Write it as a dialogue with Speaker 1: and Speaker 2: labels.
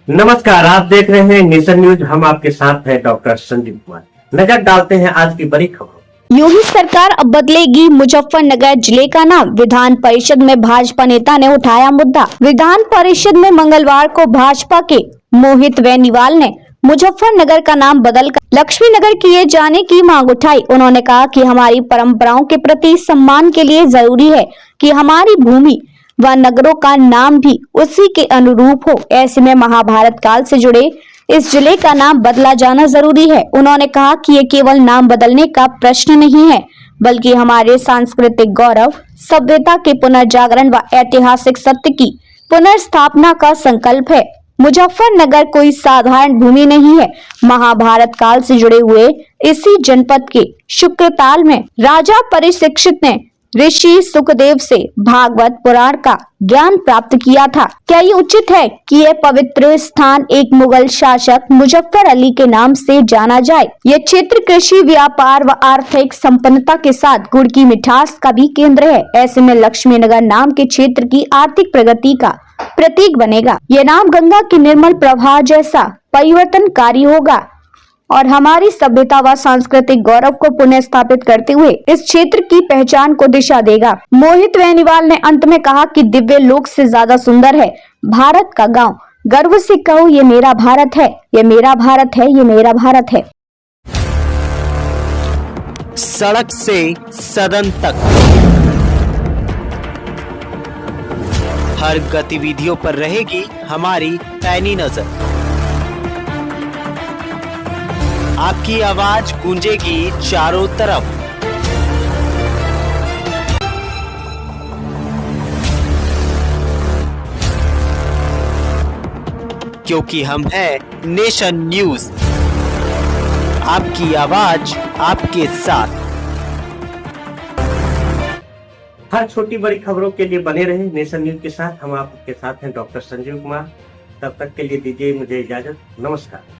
Speaker 1: नमस्कार, आप देख रहे हैं नेशन न्यूज। हम आपके साथ हैं डॉक्टर संजीव कुमार। नजर डालते हैं आज की बड़ी खबरों।
Speaker 2: योगी सरकार अब बदलेगी मुजफ्फरनगर जिले का नाम। विधान परिषद में भाजपा नेता ने उठाया मुद्दा। विधान परिषद में मंगलवार को भाजपा के मोहित वेनीवाल ने मुजफ्फरनगर का नाम बदलकर लक्ष्मी नगर किए जाने की मांग उठाई। उन्होंने कहा कि हमारी परंपराओं के प्रति सम्मान के लिए जरूरी है कि हमारी भूमि व नगरों का नाम भी उसी के अनुरूप हो। ऐसे में महाभारत काल से जुड़े इस जिले का नाम बदला जाना जरूरी है। उन्होंने कहा कि ये केवल नाम बदलने का प्रश्न नहीं है, बल्कि हमारे सांस्कृतिक गौरव, सभ्यता के पुनर्जागरण व ऐतिहासिक सत्य की पुनर्स्थापना का संकल्प है। मुजफ्फरनगर कोई साधारण भूमि नहीं है। महाभारत काल से जुड़े हुए इसी जनपद के शुक्रताल में राजा परीक्षित ने ऋषि सुखदेव से भागवत पुराण का ज्ञान प्राप्त किया था। क्या ये उचित है कि यह पवित्र स्थान एक मुगल शासक मुजफ्फर अली के नाम से जाना जाए? यह क्षेत्र कृषि, व्यापार व आर्थिक संपन्नता के साथ गुड़ की मिठास का भी केंद्र है। ऐसे में लक्ष्मी नगर नाम के क्षेत्र की आर्थिक प्रगति का प्रतीक बनेगा। यह नाम गंगा के निर्मल प्रवाह जैसा परिवर्तनकारी होगा और हमारी सभ्यता व सांस्कृतिक गौरव को पुनः स्थापित करते हुए इस क्षेत्र की पहचान को दिशा देगा। मोहित वेनीवाल ने अंत में कहा कि दिव्य लोक से ज्यादा सुंदर है भारत का गांव। गर्व से कहो, ये मेरा भारत है, ये मेरा भारत है, ये मेरा भारत है।
Speaker 3: सड़क से सदन तक हर गतिविधियों पर रहेगी हमारी पैनी नजर। आपकी आवाज गूंजेगी चारों तरफ। क्योंकि हम हैं नेशन न्यूज, आपकी आवाज आपके साथ।
Speaker 1: हर छोटी बड़ी खबरों के लिए बने रहे नेशन न्यूज के साथ। हम आपके साथ हैं डॉक्टर संजीव कुमार। तब तक के लिए दीजिए मुझे इजाजत। नमस्कार।